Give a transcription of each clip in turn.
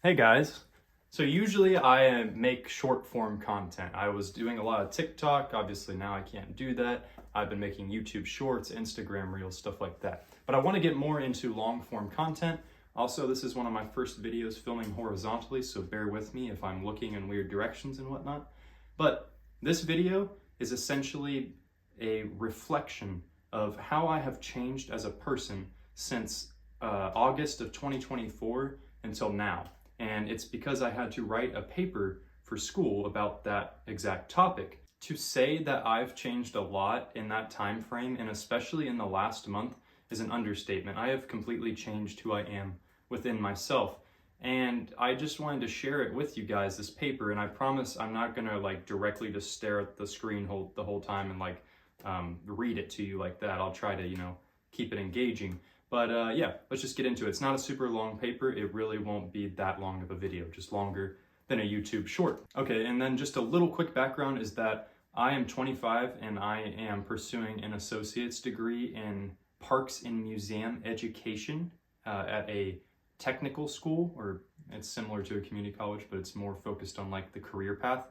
Hey guys. So usually I make short form content. I was doing a lot of TikTok. Obviously now I can't do that. I've been making YouTube shorts, Instagram reels, stuff like that. But I want to get more into long form content. Also, this is one of my first videos filming horizontally, so bear with me if I'm looking in weird directions and whatnot. But this video is essentially a reflection of how I have changed as a person since August of 2024 until now. And it's because I had to write a paper for school about that exact topic. To say that I've changed a lot in that time frame, and especially in the last month, is an understatement. I have completely changed who I am within myself. And I just wanted to share it with you guys, this paper, and I promise I'm not gonna directly just stare at the screen the whole time and read it to you like that. I'll try to, keep it engaging. But yeah, let's just get into it. It's not a super long paper. It really won't be that long of a video, just longer than a YouTube short. Okay, and then just a little quick background is that I am 25 and I am pursuing an associate's degree in Parks and Museum Education at a technical school, or it's similar to a community college, but it's more focused on the career path.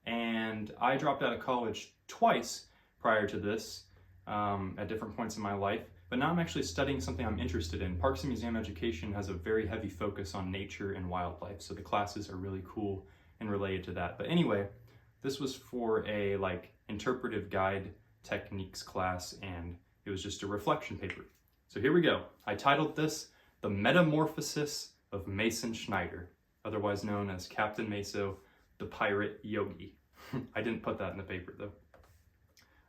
And I dropped out of college twice prior to this at different points in my life. But now I'm actually studying something I'm interested in. Parks and Museum Education has a very heavy focus on nature and wildlife, so the classes are really cool and related to that. But anyway, this was for a interpretive guide techniques class, and it was just a reflection paper. So here we go. I titled this The Metamorphosis of Mason Schneider, otherwise known as Captain Meso, the Pirate Yogi. I didn't put that in the paper though.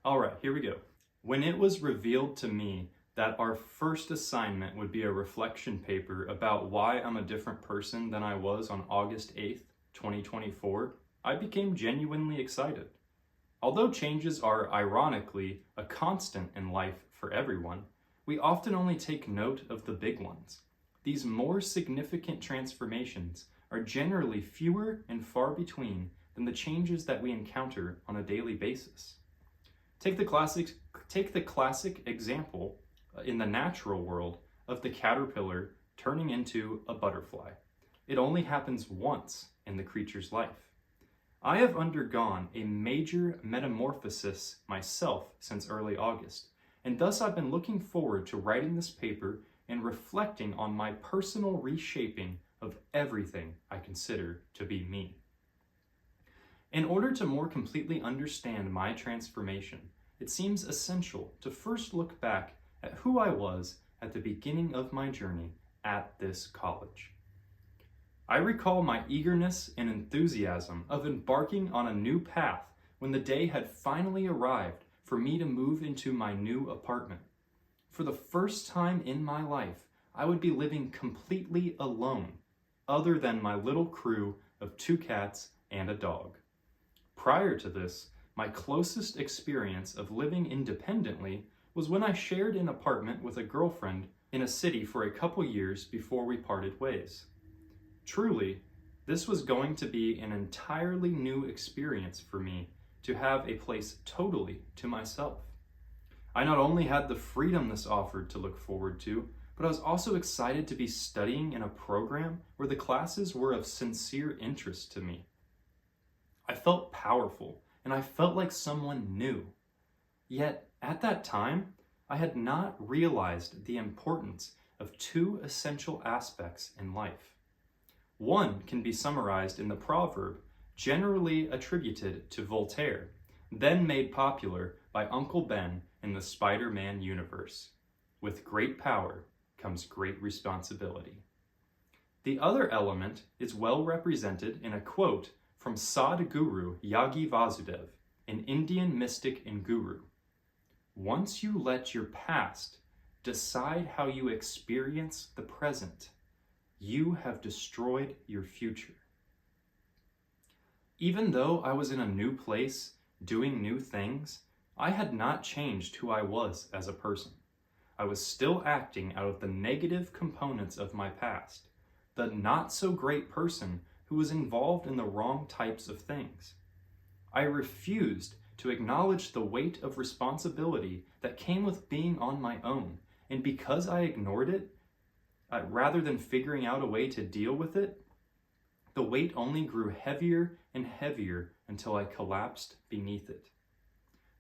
All right, here we go. When it was revealed to me that our first assignment would be a reflection paper about why I'm a different person than I was on August 8th, 2024, I became genuinely excited. Although changes are ironically a constant in life for everyone, we often only take note of the big ones. These more significant transformations are generally fewer and far between than the changes that we encounter on a daily basis. Take the classic example in the natural world of the caterpillar turning into a butterfly. It only happens once in the creature's life. I have undergone a major metamorphosis myself since early August, and thus I've been looking forward to writing this paper and reflecting on my personal reshaping of everything I consider to be me. In order to more completely understand my transformation, it seems essential to first look back at who I was at the beginning of my journey at this college. I recall my eagerness and enthusiasm of embarking on a new path when the day had finally arrived for me to move into my new apartment. For the first time in my life, I would be living completely alone, other than my little crew of 2 cats and a dog. Prior to this, my closest experience of living independently was when I shared an apartment with a girlfriend in a city for a couple years before we parted ways. Truly, this was going to be an entirely new experience for me to have a place totally to myself. I not only had the freedom this offered to look forward to, but I was also excited to be studying in a program where the classes were of sincere interest to me. I felt powerful, and I felt like someone new. Yet, at that time, I had not realized the importance of 2 essential aspects in life. One can be summarized in the proverb generally attributed to Voltaire, then made popular by Uncle Ben in the Spider-Man universe. With great power comes great responsibility. The other element is well represented in a quote from Sadhguru Yogi Vasudev, an Indian mystic and guru. Once you let your past decide how you experience the present, you have destroyed your future. Even though I was in a new place, doing new things, I had not changed who I was as a person. I was still acting out of the negative components of my past, the not so great person who was involved in the wrong types of things. I refused to acknowledge the weight of responsibility that came with being on my own, and because I ignored it, rather than figuring out a way to deal with it, The weight only grew heavier and heavier until I collapsed beneath it.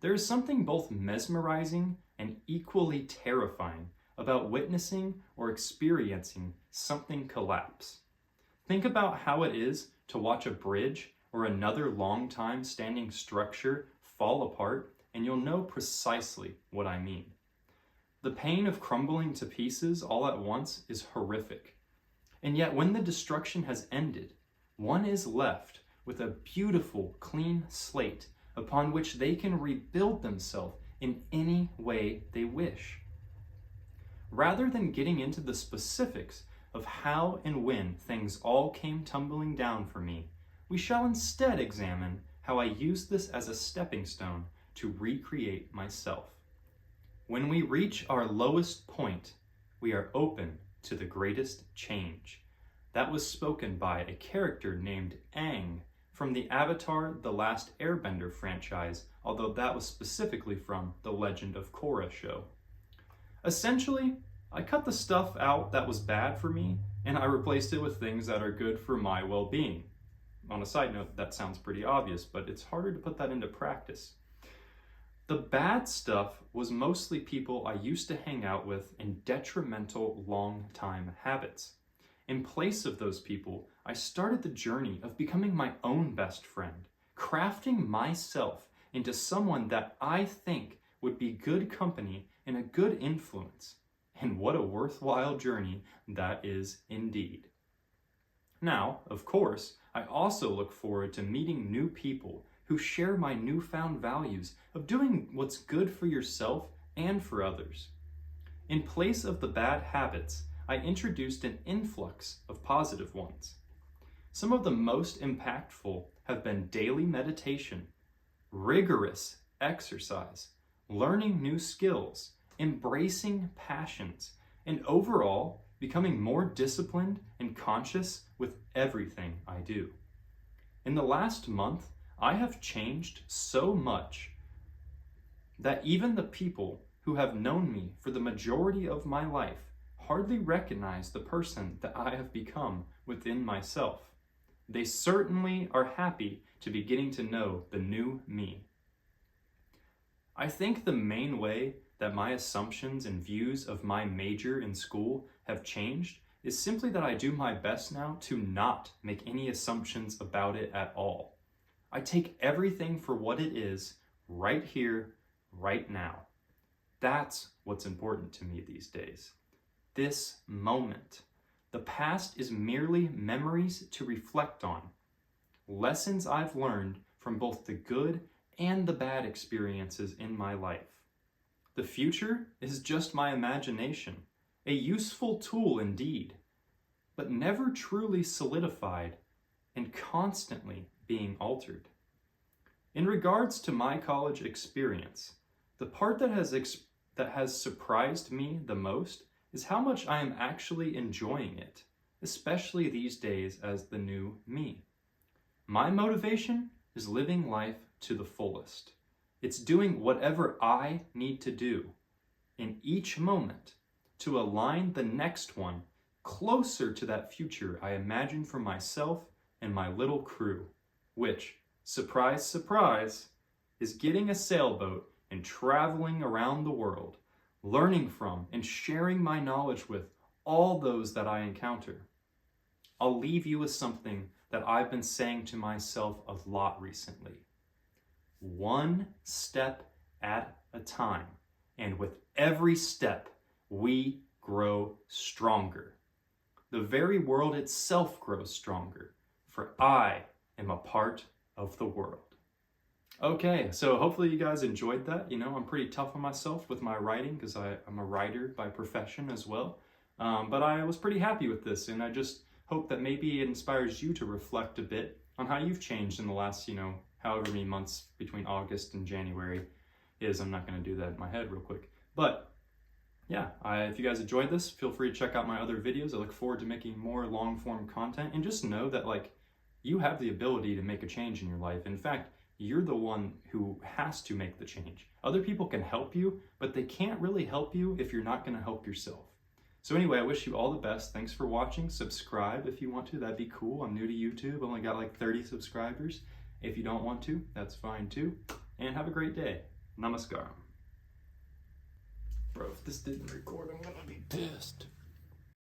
There is something both mesmerizing and equally terrifying about witnessing or experiencing something collapse. Think about how it is to watch a bridge or another long time standing structure fall apart, and you'll know precisely what I mean. The pain of crumbling to pieces all at once is horrific. And yet when the destruction has ended, one is left with a beautiful, clean slate upon which they can rebuild themselves in any way they wish. Rather than getting into the specifics of how and when things all came tumbling down for me, we shall instead examine how I used this as a stepping stone to recreate myself. When we reach our lowest point, we are open to the greatest change. That was spoken by a character named Aang from the Avatar: The Last Airbender franchise, although that was specifically from the Legend of Korra show. Essentially, I cut the stuff out that was bad for me, and I replaced it with things that are good for my well-being. On a side note, that sounds pretty obvious, but it's harder to put that into practice. The bad stuff was mostly people I used to hang out with in detrimental long-time habits. In place of those people, I started the journey of becoming my own best friend, crafting myself into someone that I think would be good company and a good influence. And what a worthwhile journey that is indeed. Now, of course, I also look forward to meeting new people who share my newfound values of doing what's good for yourself and for others. In place of the bad habits, I introduced an influx of positive ones. Some of the most impactful have been daily meditation, rigorous exercise, learning new skills, embracing passions, and overall becoming more disciplined and conscious with everything I do. In the last month, I have changed so much that even the people who have known me for the majority of my life hardly recognize the person that I have become within myself. They certainly are happy to be getting to know the new me. I think the main way that my assumptions and views of my major in school have changed is simply that I do my best now to not make any assumptions about it at all. I take everything for what it is right here, right now. That's what's important to me these days. This moment. The past is merely memories to reflect on, lessons I've learned from both the good and the bad experiences in my life. The future is just my imagination, a useful tool indeed, but never truly solidified and constantly being altered. In regards to my college experience, the part that has surprised me the most is how much I am actually enjoying it, especially these days as the new me. My motivation is living life to the fullest. It's doing whatever I need to do in each moment to align the next one closer to that future I imagine for myself and my little crew, which, surprise, surprise, is getting a sailboat and traveling around the world, learning from and sharing my knowledge with all those that I encounter. I'll leave you with something that I've been saying to myself a lot recently. One step at a time, and with every step, we grow stronger. The very world itself grows stronger, for I am a part of the world. Okay, so hopefully you guys enjoyed that. You know, I'm pretty tough on myself with my writing because I'm a writer by profession as well. But I was pretty happy with this, and I just hope that maybe it inspires you to reflect a bit on how you've changed in the last, however many months between August and January is. I'm not going to do that in my head real quick. But yeah, if you guys enjoyed this, feel free to check out my other videos. I look forward to making more long-form content, and just know that you have the ability to make a change in your life. In fact, you're the one who has to make the change. Other people can help you, but they can't really help you if you're not going to help yourself. So anyway, I wish you all the best. Thanks for watching. Subscribe if you want to. That'd be cool. I'm new to YouTube. Only got like 30 subscribers. If you don't want to, that's fine too. And have a great day. Namaskaram. Bro, if this didn't record, I'm gonna be pissed.